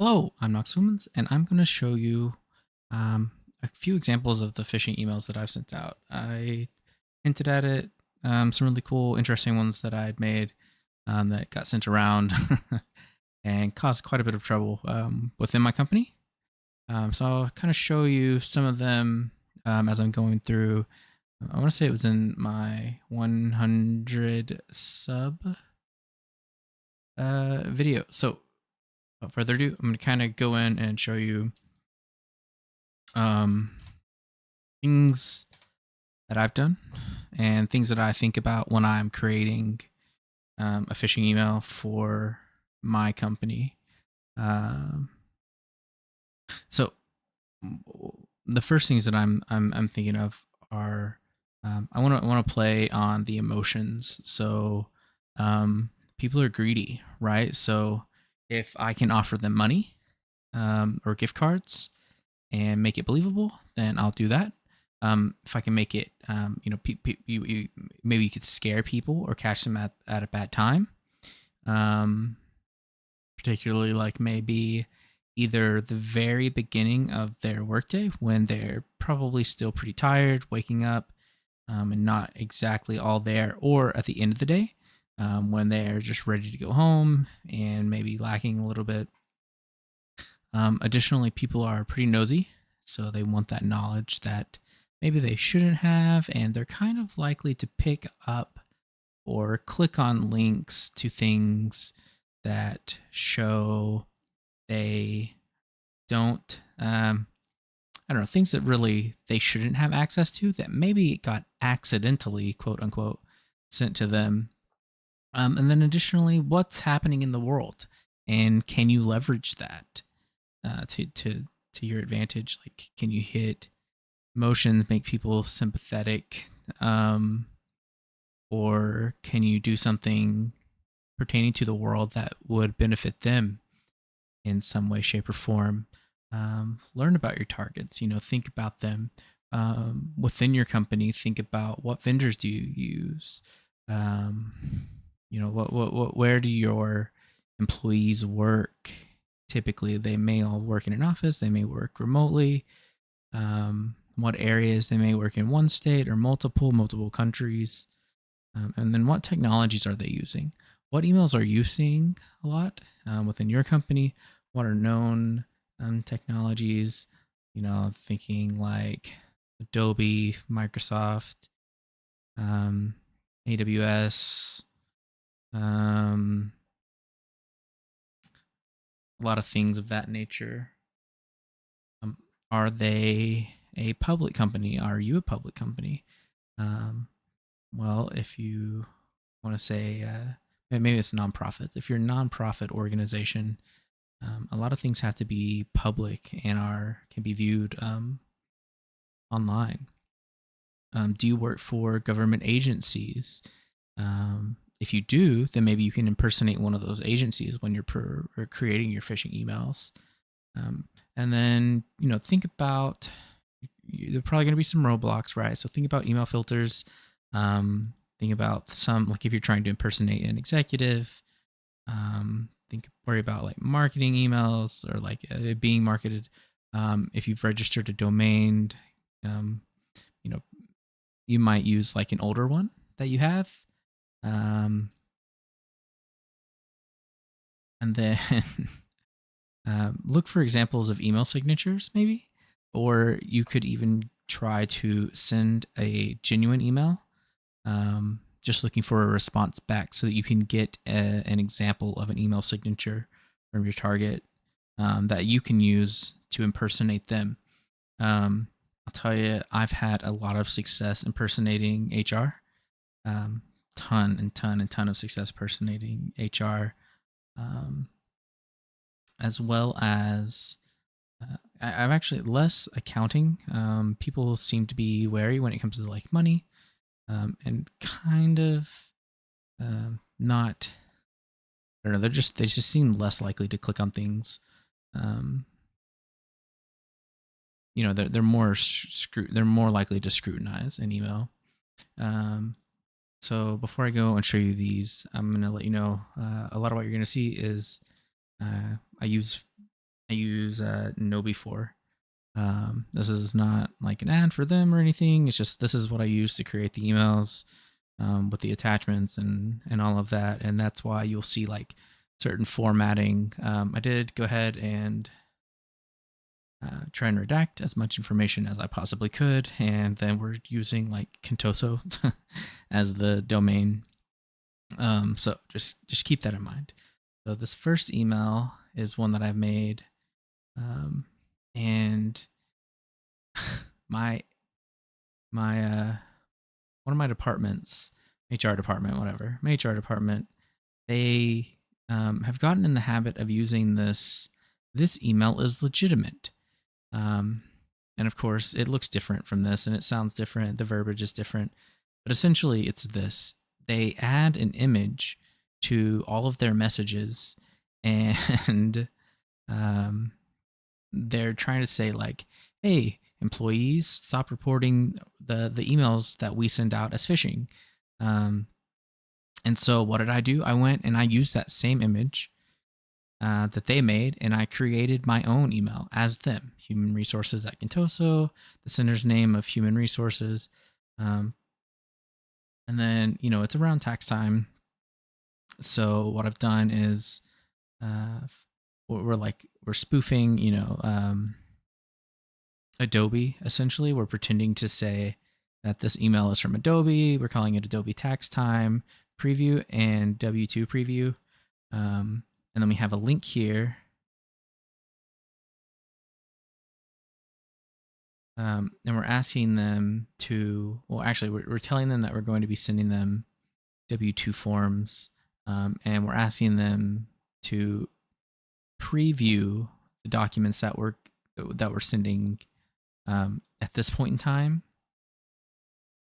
Hello, I'm NoxLumens, and I'm going to show you um, a few examples of the phishing emails that I've sent out. I hinted at it, some really cool, interesting ones that I had made that got sent around and caused quite a bit of trouble within my company. So I'll kind of show you some of them as I'm going through. I want to say it was in my 100 sub video. So without further ado, I'm going to kind of go in and show you um, things that I've done and things that I think about when I'm creating a phishing email for my company. Um, so the first things that I'm thinking of are I want to play on the emotions. So people are greedy, right? So if I can offer them money or gift cards and make it believable, then I'll do that. If I can make it, maybe you could scare people or catch them at a bad time. Um, Particularly like maybe either the very beginning of their workday when they're probably still pretty tired, waking up, and not exactly all there, or at the end of the day when they're just ready to go home and maybe lacking a little bit. Additionally, people are pretty nosy, so they want that knowledge that maybe they shouldn't have, and they're kind of likely to pick up or click on links to things that show they don't, I don't know, things that really they shouldn't have access to that maybe got accidentally, quote unquote, sent to them. And then additionally, what's happening in the world, and can you leverage that? To your advantage? Like, can you hit emotions, make people sympathetic, or can you do something pertaining to the world that would benefit them in some way, shape, or form? Learn about your targets. Think about them within your company. Think about what vendors do you use. Where do your employees work? Typically, they may all work in an office. They may work remotely. What areas they may work in one state or multiple countries, and then what technologies are they using? What emails are you seeing a lot within your company? What are known technologies? Thinking like Adobe, Microsoft, um, AWS, um, a lot of things of that nature. Um, are they a public company? Are you a public company? Um, well, if you want to say maybe it's a nonprofit. If you're a nonprofit organization, a lot of things have to be public and can be viewed online. Do you work for government agencies? If you do, then maybe you can impersonate one of those agencies when you're creating your phishing emails. And then think about, there are probably going to be some roadblocks, right? So think about email filters. Think about some, like if you're trying to impersonate an executive. Worry about like marketing emails or like it being marketed. If you've registered a domain, um, you know, you might use like an older one that you have. Um, and then look for examples of email signatures, maybe, or you could even try to send a genuine email, just looking for a response back so that you can get an example of an email signature from your target that you can use to impersonate them. I'll tell you, I've had a lot of success impersonating HR. Ton and ton and ton of success impersonating HR, um, as well as I'm actually less accounting. People seem to be wary when it comes to like money, and kind of not. I don't know. They just seem less likely to click on things. Um, they're more they're more likely to scrutinize an email. Um, so before I go and show you these, I'm gonna let you know a lot of what you're gonna see is I use I use KnowBe4. This is not like an ad for them or anything. It's just this is what I use to create the emails with the attachments and all of that. And that's why you'll see like certain formatting. I did go ahead and try and redact as much information as I possibly could. And then we're using like Kintoso as the domain. So just keep that in mind. So this first email is one that I've made. And my one of my departments, HR department, whatever, my HR department, they have gotten in the habit of using this email is legitimate. And of course, it looks different from this and it sounds different. The verbiage is different. But essentially, it's this. They add an image to all of their messages and they're trying to say, like, hey, employees, stop reporting the emails that we send out as phishing. And so what did I do? I went and I used that same image that they made, and I created my own email as them. Human resources at Kintoso, the sender's name of human resources. And then, it's around tax time. So what I've done is we're spoofing, Adobe, essentially. We're pretending to say that this email is from Adobe. We're calling it Adobe Tax Time Preview and W2 Preview. And then we have a link here. And we're asking them to, well, actually, we're telling them that we're going to be sending them W2 forms. And we're asking them to preview the documents that we're sending at this point in time.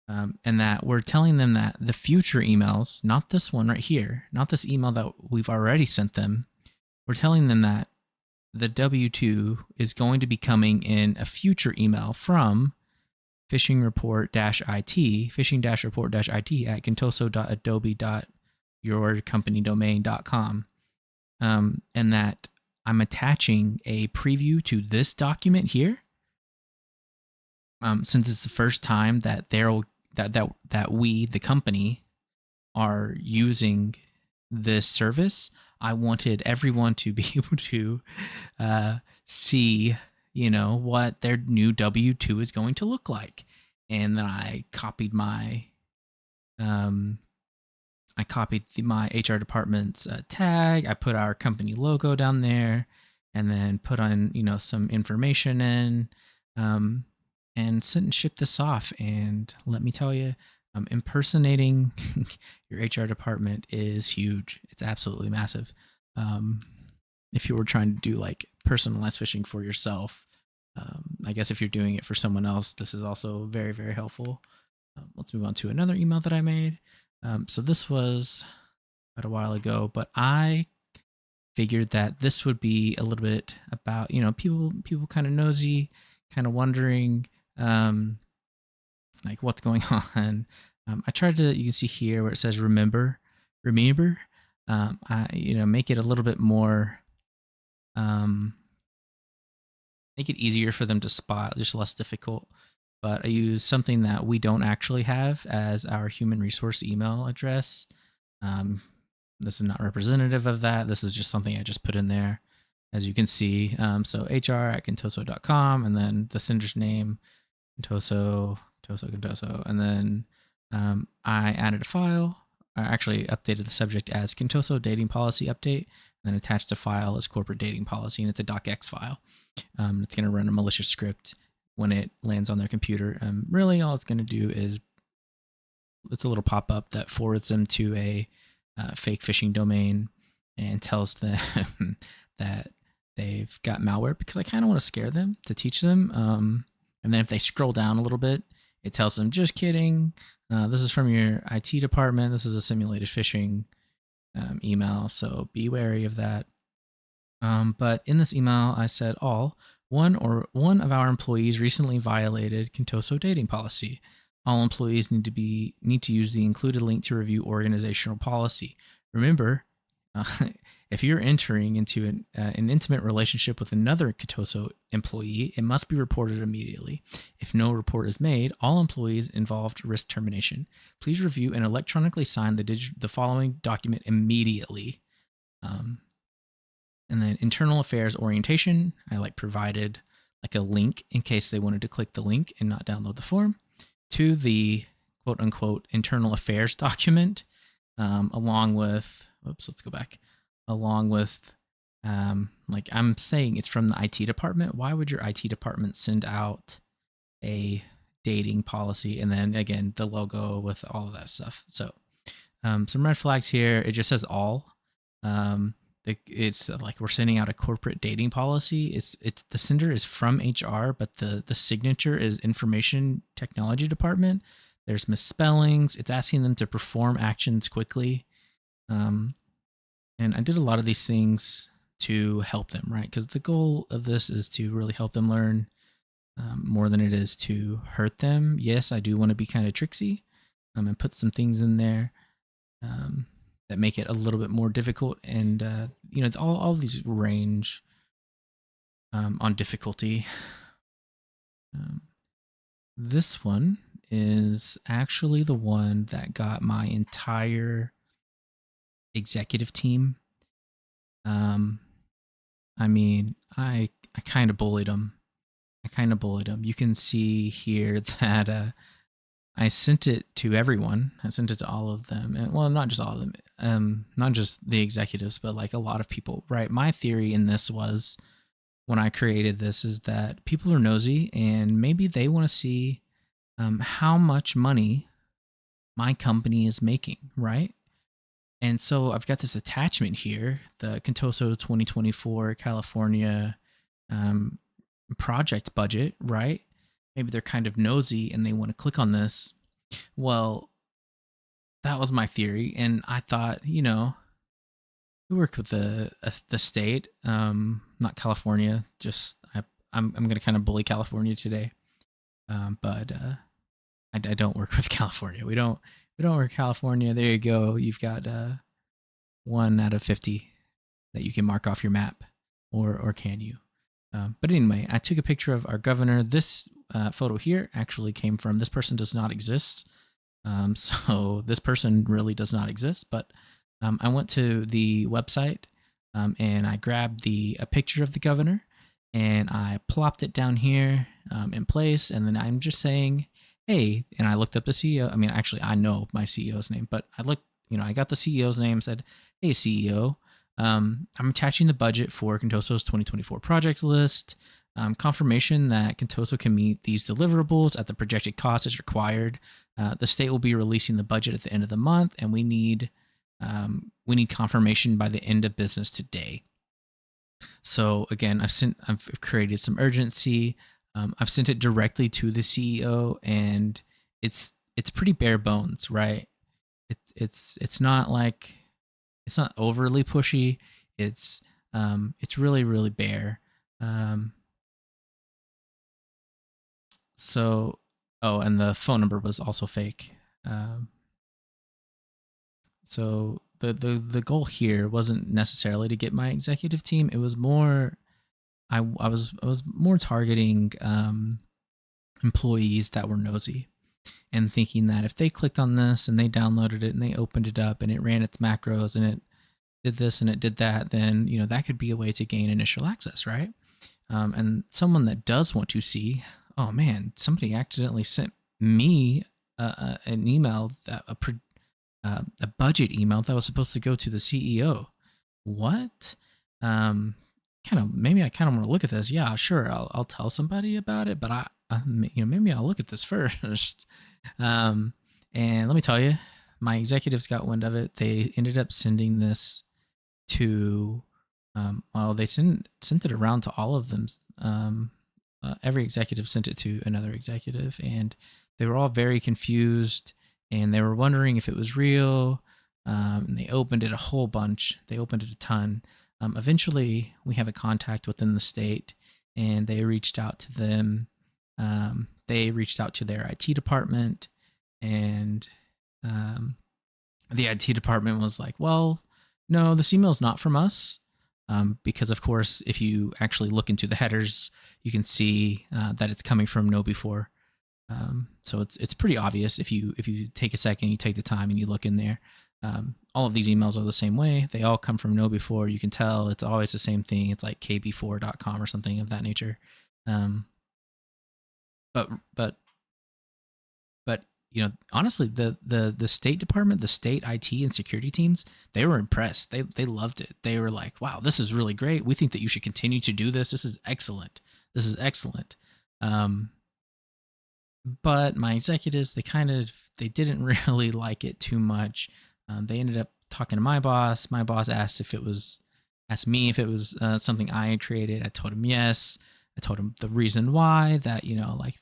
And that we're telling them that the future emails, not this one right here, not this email that we've already sent them, we're telling them that the W2 is going to be coming in a future email from phishing report-it, phishing-report-it at kintoso.adobe.yourcompanydomain.com. And that I'm attaching a preview to this document here. Since it's the first time that that we, the company, are using this service, I wanted everyone to be able to see, what their new W2 is going to look like. And then I copied my HR department's tag. I put our company logo down there, and then put on some information in. And sent and shipped this off. And let me tell you, impersonating your HR department is huge. It's absolutely massive. If you were trying to do like personalized phishing for yourself, I guess if you're doing it for someone else, this is also very, very helpful. Let's move on to another email that I made. So this was quite a while ago, but I figured that this would be a little bit about, people kind of nosy, kind of wondering, like what's going on. I tried to, you can see here where it says remember, I, make it a little bit more, make it easier for them to spot, just less difficult. But I use something that we don't actually have as our human resource email address. This is not representative of that. This is just something I just put in there, as you can see. So hr@kintoso.com, and then the sender's name, Kintoso, and then I added a file. I actually updated the subject as Kintoso dating policy update, and then attached a file as corporate dating policy, and it's a docx file. It's going to run a malicious script when it lands on their computer. Really, all it's going to do is it's a little pop-up that forwards them to a fake phishing domain and tells them that they've got malware, because I kind of want to scare them to teach them. And then if they scroll down a little bit, it tells them, just kidding. This is from your IT department. This is a simulated phishing email, so be wary of that. But in this email, I said one of our employees recently violated Kintoso dating policy. All employees need to use the included link to review organizational policy. Remember, If you're entering into an intimate relationship with another Kitoso employee, it must be reported immediately. If no report is made, all employees involved risk termination. Please review and electronically sign the following document immediately. Um, and then internal affairs orientation, I provided a link in case they wanted to click the link and not download the form to the quote unquote internal affairs document, along with, let's go back, along with, I'm saying it's from the IT department. Why would your IT department send out a dating policy and then again the logo with all of that stuff? So some red flags here. It just says all. It's like we're sending out a corporate dating policy. It's the sender is from HR, but the signature is information technology department. There's misspellings. It's asking them to perform actions quickly. And I did a lot of these things to help them, right? Because the goal of this is to really help them learn more than it is to hurt them. Yes, I do want to be kind of tricksy and put some things in there that make it a little bit more difficult. And, all of these range on difficulty. This one is actually the one that got my entire executive team. I kind of bullied them. You can see here that I sent it to everyone. I sent it to all of them. And, well, not just all of them, not just the executives, but a lot of people, right? My theory in this was, when I created this, is that people are nosy and maybe they want to see how much money my company is making, right? And so I've got this attachment here, the Contoso 2024 California project budget, right? Maybe they're kind of nosy and they want to click on this. Well, that was my theory, and I thought, we work with the state, not California. Just I'm going to kind of bully California today, but I don't work with California. We don't work with California. There you go. You've got 1 out of 50 that you can mark off your map, or can you? But anyway, I took a picture of our governor. This photo here actually came from, this person does not exist. So this person really does not exist, but I went to the website and I grabbed a picture of the governor and I plopped it down here in place. And then I'm just saying, hey, and I looked up the CEO. I mean, actually, I know my CEO's name, but I got the CEO's name, said, hey, CEO, I'm attaching the budget for Contoso's 2024 project list. Confirmation that Contoso can meet these deliverables at the projected cost as required. The state will be releasing the budget at the end of the month, and we need confirmation by the end of business today. So again, I've created some urgency. I've sent it directly to the CEO, and it's pretty bare bones, right? It's not overly pushy. It's really, really bare. So, and the phone number was also fake. So the goal here wasn't necessarily to get my executive team. It was more, I was more targeting employees that were nosy and thinking that if they clicked on this and they downloaded it and they opened it up and it ran its macros and it did this and it did that, then that could be a way to gain initial access, right? And someone that does want to see, oh man, somebody accidentally sent me an email, a budget email that was supposed to go to the CEO. What? Maybe I kind of want to look at this. Yeah, sure, I'll tell somebody about it, but maybe I'll look at this first. And let me tell you, my executives got wind of it. They ended up sending this to, they sent it around to all of them. Every executive sent it to another executive, and they were all very confused, and they were wondering if it was real. And they opened it a whole bunch. They opened it a ton. Eventually, we have a contact within the state, and they reached out to them. They reached out to their IT department, and the IT department was like, well, No, this email is not from us, because of course, if you actually look into the headers, you can see that it's coming from Know Before. So it's pretty obvious if you take a second, you take the time, and you look in there. All of these emails are the same way. They all come from Know Before. You can tell it's always the same thing. It's like kb4.com or something of that nature. Um, but but but honestly, the State Department, the state IT and security teams, they were impressed. They loved it. They were like, "Wow, this is really great. We think that you should continue to do this. This is excellent. This is excellent." Um, but my executives, they didn't really like it too much. They ended up talking to my boss. My boss asked me if it was something I had created. I told him yes. I told him the reason why, that like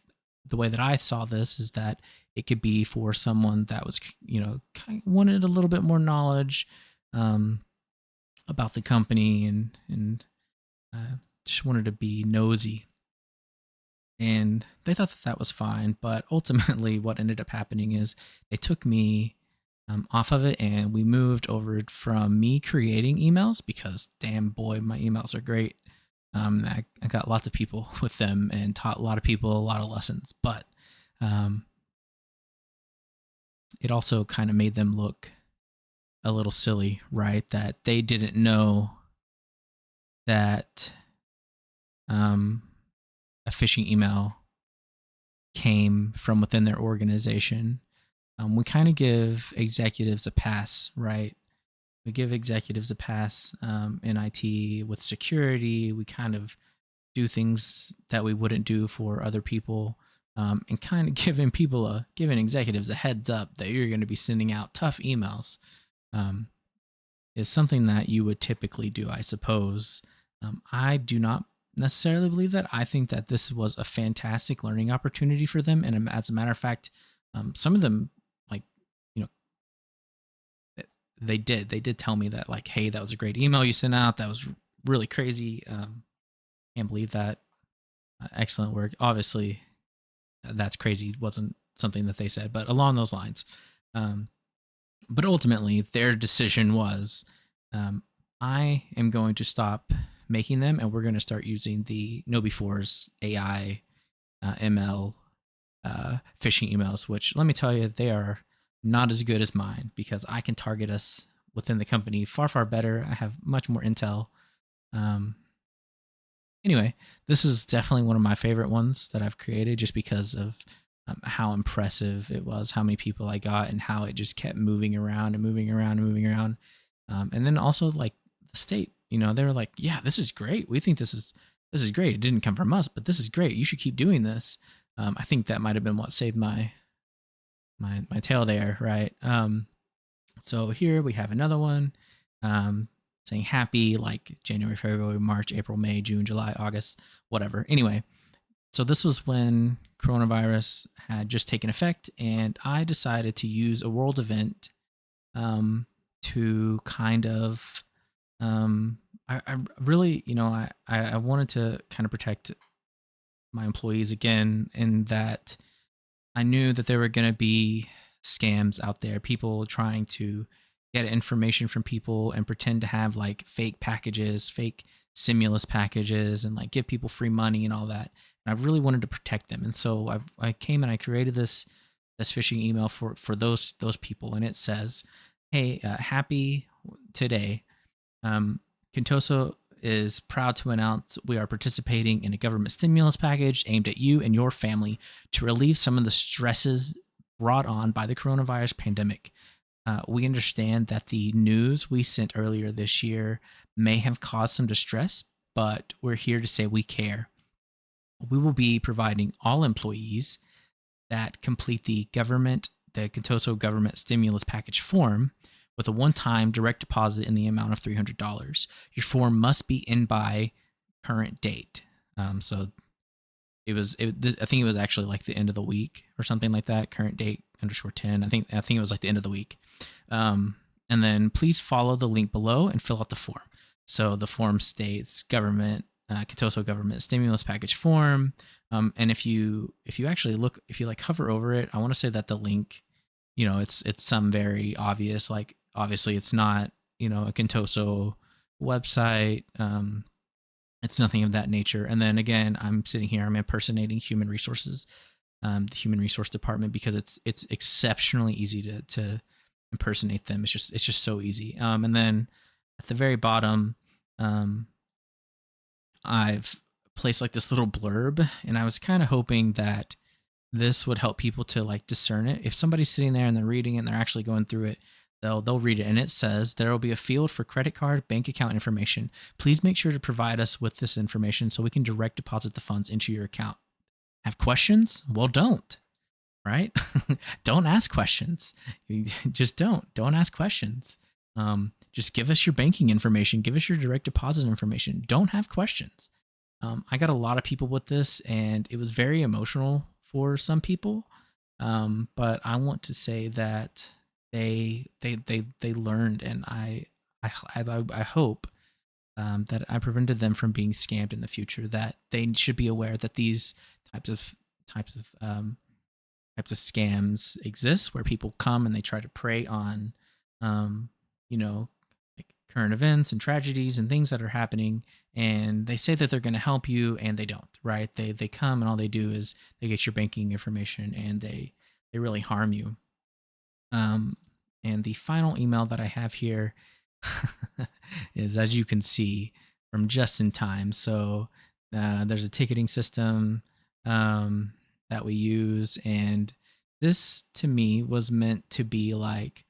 the way that I saw this is that it could be for someone that was kind of wanted a little bit more knowledge um, about the company, and just wanted to be nosy. And they thought that that was fine, but ultimately what ended up happening is they took me off of it, and we moved over from me creating emails, because damn boy, my emails are great. I got lots of people with them and taught a lot of people a lot of lessons, but um, it also kind of made them look a little silly, right? That they didn't know that um, a phishing email came from within their organization. We kind of give executives a pass, right? We give executives a pass in IT with security. We kind of do things that we wouldn't do for other people, and kind of giving executives a heads up that you're going to be sending out tough emails, um, is something that you would typically do, I suppose. I do not necessarily believe that. I think that this was a fantastic learning opportunity for them, and as a matter of fact, some of them, like, you know they did tell me that, like, hey, that was a great email you sent out. That was really crazy. Can't believe that. Excellent work. Obviously, that's crazy. It wasn't something that they said, but along those lines. Um, but ultimately, their decision was, um, I am going to stop making them, and we're going to start using the KnowBefore's AI ML phishing emails, which, let me tell you, they are not as good as mine, because I can target us within the company far, far better. I have much more intel. Um, anyway, this is definitely one of my favorite ones that I've created, just because of how impressive it was, how many people I got, and how it just kept moving around and moving around and moving around. And then also, like, the state, they were like, "Yeah, this is great. We think this is great. It didn't come from us, but this is great. You should keep doing this." I think that might have been what saved my tail there, right? So here we have another one, saying happy, like, January, February, March, April, May, June, July, August, whatever. Anyway, so this was when coronavirus had just taken effect, and I decided to use a world event to kind of, I really, I wanted to kind of protect my employees again, in that I knew that there were going to be scams out there, people trying to get information from people and pretend to have, like, fake packages, fake stimulus packages, and, like, give people free money and all that. And I really wanted to protect them, and so I came and I created this phishing email for those people, and it says, "Hey, happy today. Um, Kintoso is proud to announce we are participating in a government stimulus package aimed at you and your family to relieve some of the stresses brought on by the coronavirus pandemic. We understand that the news we sent earlier this year may have caused some distress, but we're here to say we care. We will be providing all employees that complete the Contoso government stimulus package form with a one-time direct deposit in the amount of $300. Your form must be in by current date." So I think it was actually like the end of the week or something like that. Current date _10. I think it was like the end of the week. And then please follow the link below and fill out the form. So the form states government, Contoso government stimulus package form. And if you actually look, if you, like, hover over it, I want to say that the link, it's some very obvious, like, obviously it's not a Contoso website. It's nothing of that nature. And then again, I'm sitting here, I'm impersonating human resources, the human resource department, because it's exceptionally easy to impersonate them. It's just so easy. And then at the very bottom, um, I've placed like this little blurb, and I was kind of hoping that this would help people to like discern it. If somebody's sitting there and they're reading it and they're actually going through it, they'll read it, and it says there will be a field for credit card, bank account information. Please make sure to provide us with this information so we can direct deposit the funds into your account. Have questions? Well, don't. Right? Don't ask questions. Just don't ask questions. Just give us your banking information. Give us your direct deposit information. Don't have questions. I got a lot of people with this, and it was very emotional for some people. But I want to say that they learned, and I hope that I prevented them from being scammed in the future. That they should be aware that these types of types of um, types of scams exist, where people come and they try to prey on, um, you know, like current events and tragedies and things that are happening, and they say that they're going to help you, and they don't. Right? They come and all they do is they get your banking information, and they really harm you. Um, and the final email that I have here is, as you can see, from Just in Time. So there's a ticketing system um, that we use, and this to me was meant to be like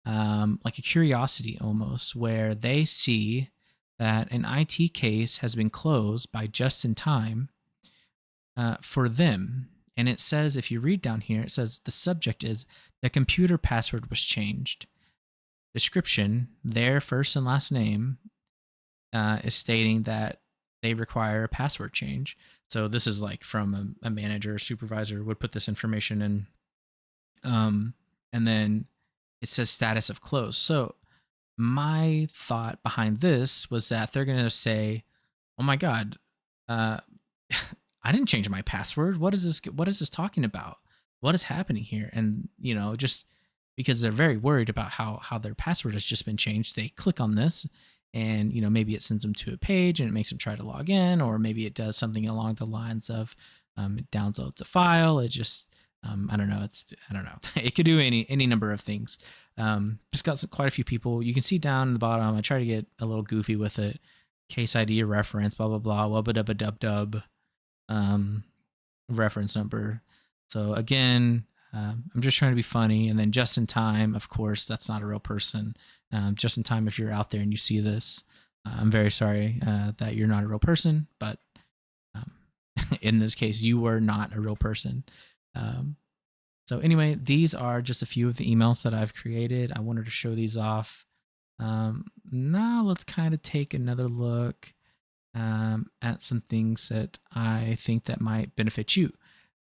a curiosity almost, where they see that an IT case has been closed by Just in Time for them. And it says, if you read down here, it says the subject is the computer password was changed. Description, their first and last name, is stating that they require a password change. So this is like from a manager or supervisor would put this information in. And then it says status of close. So my thought behind this was that they're going to say, oh my God, uh, I didn't change my password. What is this talking about? What is happening here? And, just because they're very worried about how their password has just been changed, they click on this, and, maybe it sends them to a page and it makes them try to log in, or maybe it does something along the lines of it downloads a file. It just, I don't know. I don't know. It could do any number of things. Just got quite a few people. You can see down in the bottom, I try to get a little goofy with it. Case ID reference, blah, blah, blah, wubba dubba dub dub, reference number. So again, I'm just trying to be funny. And then Just in Time, of course, that's not a real person. Just in Time, if you're out there and you see this, I'm very sorry that you're not a real person, but um, in this case, you were not a real person. So anyway, these are just a few of the emails that I've created. I wanted to show these off. Now let's kind of take another look at some things that I think that might benefit you.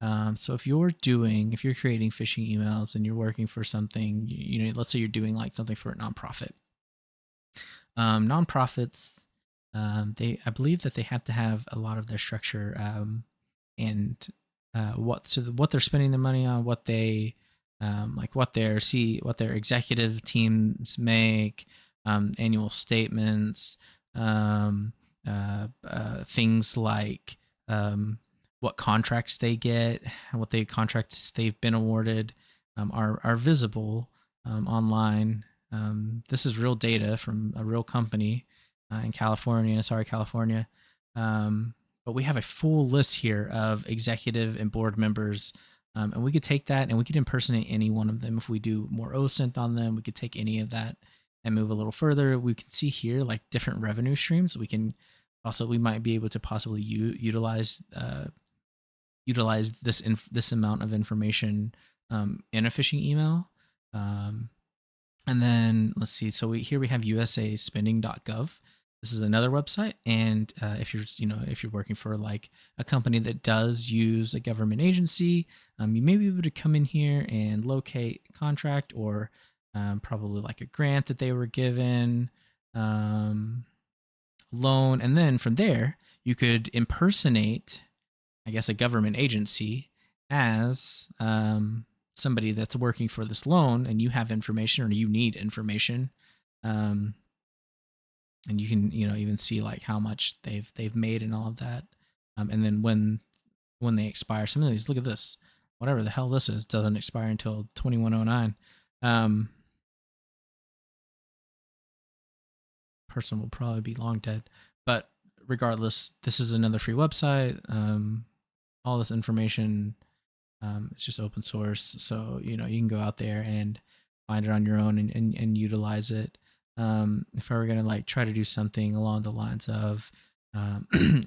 So if you're creating phishing emails and you're working for something, let's say you're doing like something for a nonprofit. Nonprofits, I believe that they have to have a lot of their structure and what they're spending their money on, what they what their executive teams make, annual statements, things like what contracts they get, what contracts they've been awarded, are visible online. This is real data from a real company in California. Sorry, California. But we have a full list here of executive and board members. And we could take that and we could impersonate any one of them. If we do more OSINT on them, we could take any of that and move a little further. We can see here like different revenue streams. We might be able to possibly utilize this amount of information in a phishing email. And then let's see. So here we have usaspending.gov. This is another website, and if you're working for like a company that does use a government agency, you may be able to come in here and locate a contract, or probably like a grant that they were given, loan, and then from there you could impersonate, I guess, a government agency as somebody that's working for this loan, and you have information or you need information. and you can even see like how much they've made and all of that. And then when they expire, some of these, look at this, whatever the hell this is, doesn't expire until 2109. Person will probably be long dead, but regardless, this is another free website. All this information, it's just open source, so you can go out there and find it on your own and utilize it. If I were gonna like try to do something along the lines of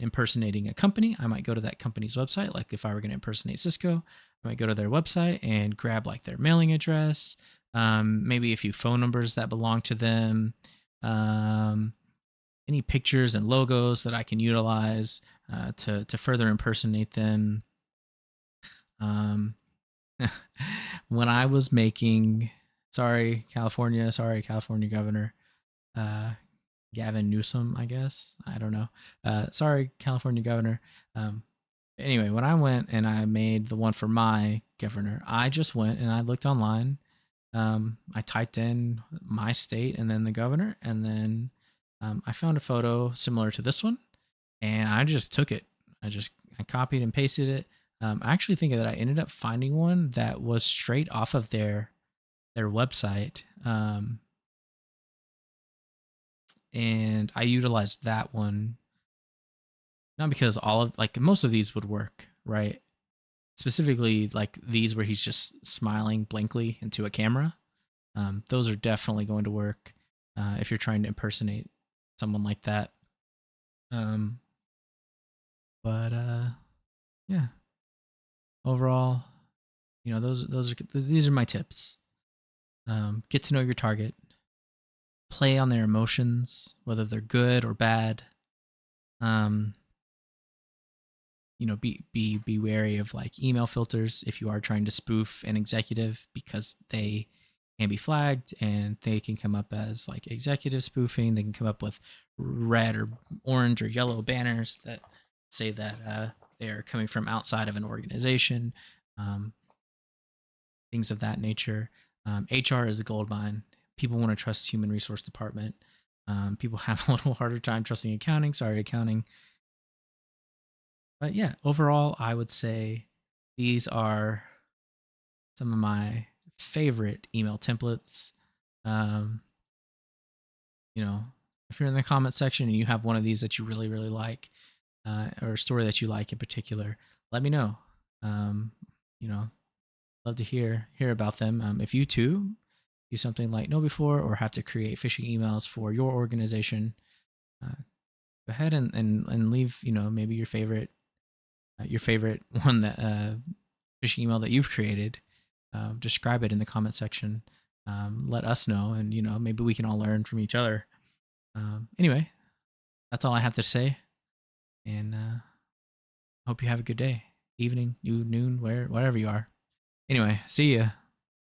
impersonating a company, I might go to that company's website. Like if I were gonna impersonate Cisco, I might go to their website and grab like their mailing address, maybe a few phone numbers that belong to them, um, any pictures and logos that I can utilize to further impersonate them. Um, when I was making, sorry California Governor, uh, Gavin Newsom, I guess, I don't know. Sorry California Governor. Um, anyway, when I went and I made the one for my governor, I just went and I looked online. I typed in my state and then the governor, and then I found a photo similar to this one, and I just took it. I copied and pasted it. I actually think that I ended up finding one that was straight off of their website, and I utilized that one. Not because all of like most of these would work, right? Specifically, like these where he's just smiling blankly into a camera. Those are definitely going to work if you're trying to impersonate someone like that. Um, but yeah, overall, these are my tips. Get to know your target, play on their emotions, whether they're good or bad. Um, be wary of like email filters if you are trying to spoof an executive, because they can be flagged and they can come up as like executive spoofing. They can come up with red or orange or yellow banners that say that they are coming from outside of an organization, um, things of that nature. HR is a gold mine. People want to trust human resource department. People have a little harder time trusting accounting. Sorry, accounting. But yeah, overall, I would say these are some of my favorite email templates. Um, you know, if you're in the comment section and you have one of these that you really, really like, or a story that you like in particular, let me know. Um, you know, love to hear about them. If you too do something like KnowBe4 or have to create phishing emails for your organization, go ahead and leave maybe your favorite one that phishing email that you've created. Describe it in the comment section. Let us know, and maybe we can all learn from each other. Anyway, that's all I have to say, and hope you have a good day, evening, noon, wherever you are. Anyway, see ya.